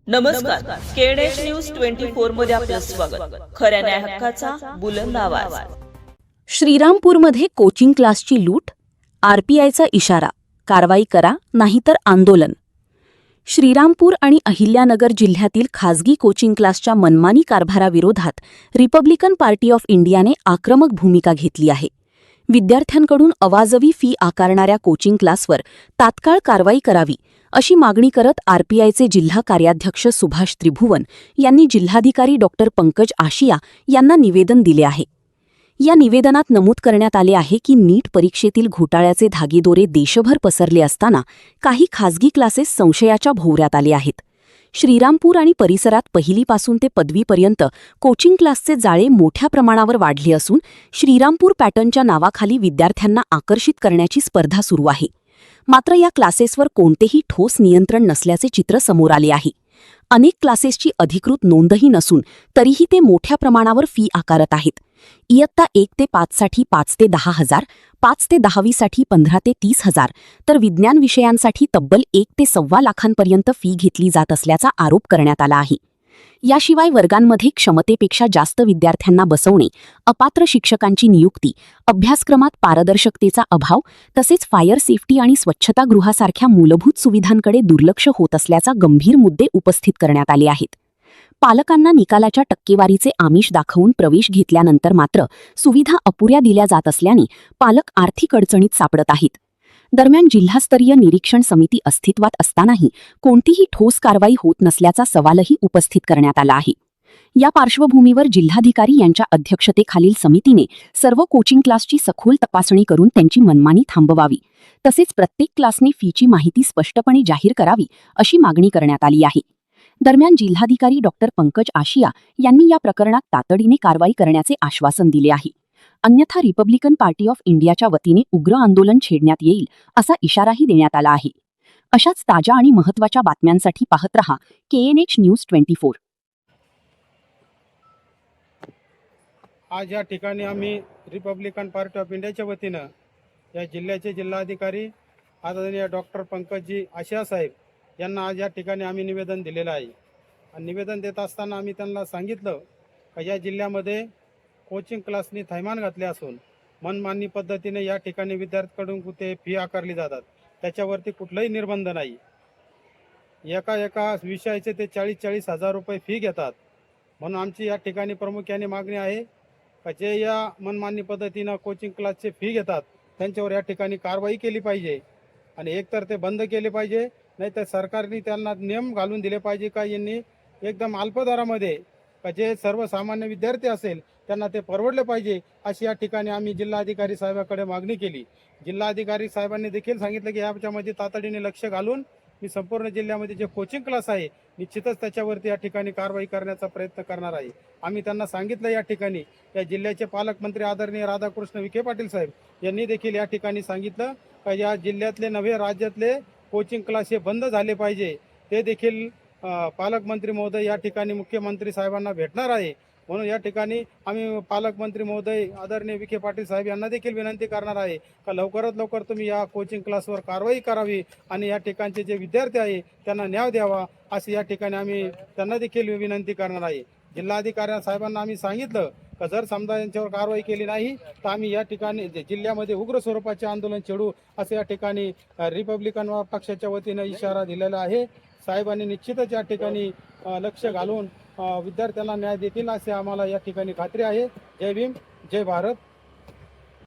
नमस्कार. केडेश न्यूज 24 मध्ये आपलं स्वागत. खऱ्या न्याय हक्काचा बुलंद आवाज. श्रीरामपूरमध्ये कोचिंग क्लासची लूट, आरपीआयचा इशारा, कारवाई करा नाहीतर आंदोलन. श्रीरामपूर आणि अहिल्यानगर जिल्ह्यातील खासगी कोचिंग क्लासच्या मनमानी कारभाराविरोधात रिपब्लिकन पार्टी ऑफ इंडियाने आक्रमक भूमिका घेतली आहे. विद्यार्थ्यांकडून अवाजवी फी आकारणाऱ्या कोचिंग क्लासवर तात्काळ कारवाई करावी अशी मागणी करत आरपीआयचे जिल्हा कार्याध्यक्ष सुभाष त्रिभुवन यांनी जिल्हाधिकारी डॉ. पंकज आशिया यांना निवेदन दिले आहे. या निवेदनात नमूद करण्यात आले आहे की नीट परीक्षेतील घोटाळ्याचे धागेदोरे देशभर पसरले असताना काही खासगी क्लासेस संशयाच्या भोवऱ्यात आले आहेत. श्रीरामपूर आणि परिसरात पहिलीपासून ते पदवीपर्यंत कोचिंग क्लासचे जाळे मोठ्या प्रमाणावर वाढले असून श्रीरामपूर पॅटर्नच्या नावाखाली विद्यार्थ्यांना आकर्षित करण्याची स्पर्धा सुरू आहे. मात्र या क्लासेसवर कोणतेही ठोस नियंत्रण नसल्याचे चित्र समोर आले आहे. अनेक क्लासेसची अधिकृत नोंदही नसून तरीही ते मोठ्या प्रमाणावर फी आकारत आहेत. इयत्ता 1 ते 5 साठी 5 ते 10 हजार, 5 ते 10वी साठी 15 ते 30 हजार, तर विज्ञान विषयांसाठी तब्बल 1 ते 1.25 लाखांपर्यंत फी घेतली जात असल्याचा आरोप करण्यात आला आहे. याशिवाय वर्गांमध्ये क्षमतेपेक्षा जास्त विद्यार्थ्यांना बसवणे, अपात्र शिक्षकांची नियुक्ती, अभ्यासक्रमात पारदर्शकतेचा अभाव तसेच फायर सेफ्टी आणि स्वच्छतागृहासारख्या मूलभूत सुविधांकडे दुर्लक्ष होत असल्याचा गंभीर मुद्दे उपस्थित करण्यात आले आहेत. पालकांना निकालाच्या टक्केवारीचे आमिष दाखवून प्रवेश घेतल्यानंतर मात्र सुविधा अपुऱ्या दिल्या जात असल्याने पालक आर्थिक अडचणीत सापडत आहेत. दरम्यान जिल्हास्तरीय निरीक्षण समिती अस्तित्वात असतानाही कोणतीही ठोस कारवाई होत नसल्याचा सवालही उपस्थित करण्यात आला आहे. या पार्श्वभूमीवर जिल्हाधिकारी यांच्या अध्यक्षतेखालील समितीने सर्व कोचिंग क्लासची सखोल तपासणी करून त्यांची मनमानी थांबवावी तसेच प्रत्येक क्लासने फीची माहिती स्पष्टपणे जाहीर करावी अशी मागणी करण्यात आली आहे. दरम्यान जिल्हाधिकारी डॉ. पंकज आशिया यांनी या प्रकरणात तातडीने कारवाई करण्याचे आश्वासन दिले आहे. अन्यथा रिपब्लिकन पार्टी ऑफ इंडियाच्या वतीने उग्र आंदोलन छेडण्यात येईल असा इशाराही देण्यात आला आहे. अशाच ताज्या आणि महत्त्वाच्या बातम्यांसाठी पाहत रहा KNH न्यूज 24. आज या ठिकाणी आम्ही रिपब्लिकन पार्टी ऑफ इंडियाच्या वतीनं या जिल्ह्याचे जिल्हाधिकारी आदरणीय डॉक्टर पंकजी आशिया साहेब यांना आज या ठिकाणी आम्ही निवेदन दिलेलं आहे. आणि निवेदन देत असताना आम्ही त्यांना सांगितलं की या जिल्ह्यामध्ये कोचिंग क्लासनी थैमान घातले असून मनमानी पद्धतीने या ठिकाणी विद्यार्थ्यांकडून कुठे फी आकारली जातात, त्याच्यावरती कुठलाही निर्बंध नाही. एका विषयाचे ते 40-40 हजार रुपये फी घेतात. म्हणून आमची या ठिकाणी प्रामुख्याने मागणी आहे की जे या मनमानी पद्धतीनं कोचिंग क्लासचे फी घेतात त्यांच्यावर या ठिकाणी कारवाई केली पाहिजे आणि एकतर ते बंद केले पाहिजे, नाहीतर सरकारने त्यांना नियम घालून दिले पाहिजे का यांनी एकदम अल्प दरामध्ये का जे सर्वसामान्य विद्यार्थी असेल त्यांना ते परवडले पाहिजे अशी या ठिकाणी आम्ही जिल्हाधिकारी साहेबांकडे मागणी केली. जिल्हाधिकारी साहेबांनी देखील सांगितलं की याच्यामध्ये तातडीने लक्ष घालून मी संपूर्ण जिल्ह्यामध्ये जे कोचिंग क्लास आहे निश्चितच त्याच्यावरती या ठिकाणी कारवाई करण्याचा प्रयत्न करणार आहे. आम्ही त्यांना सांगितलं या ठिकाणी या जिल्ह्याचे पालकमंत्री आदरणीय राधाकृष्ण विखे पाटील साहेब यांनी देखील या ठिकाणी सांगितलं की या जिल्ह्यातले नव्हे राज्यातले कोचिंग क्लास हे बंद झाले पाहिजे. ते देखील पालकमंत्री महोदय या ठिकाणी मुख्यमंत्री साहेबांना भेटणार आहे. म्हणून या ठिकाणी आम्ही पालकमंत्री महोदय आदरणीय विखे पाटील साहेब यांना देखील विनंती करणार आहे का लवकरात लवकर तुम्ही या कोचिंग क्लासवर कारवाई करावी आणि या ठिकाणचे जे विद्यार्थी आहे त्यांना न्याय द्यावा अशी या ठिकाणी आम्ही त्यांना देखील विनंती करणार आहे. जिल्हाधिकारी साहेबांना आम्ही सांगितलं का जर समजा यांच्यावर कारवाई केली नाही तर आम्ही या ठिकाणी जिल्ह्यामध्ये उग्र स्वरूपाचे आंदोलन छेडू असं या ठिकाणी रिपब्लिकन पक्षाच्या वतीनं इशारा दिलेला आहे. साहेबांनी निश्चितच या ठिकाणी लक्ष घालून विद्यार्थ्यांना न्याय देतील असे आम्हाला या ठिकाणी खात्री आहे. जय भीम, जय भारत.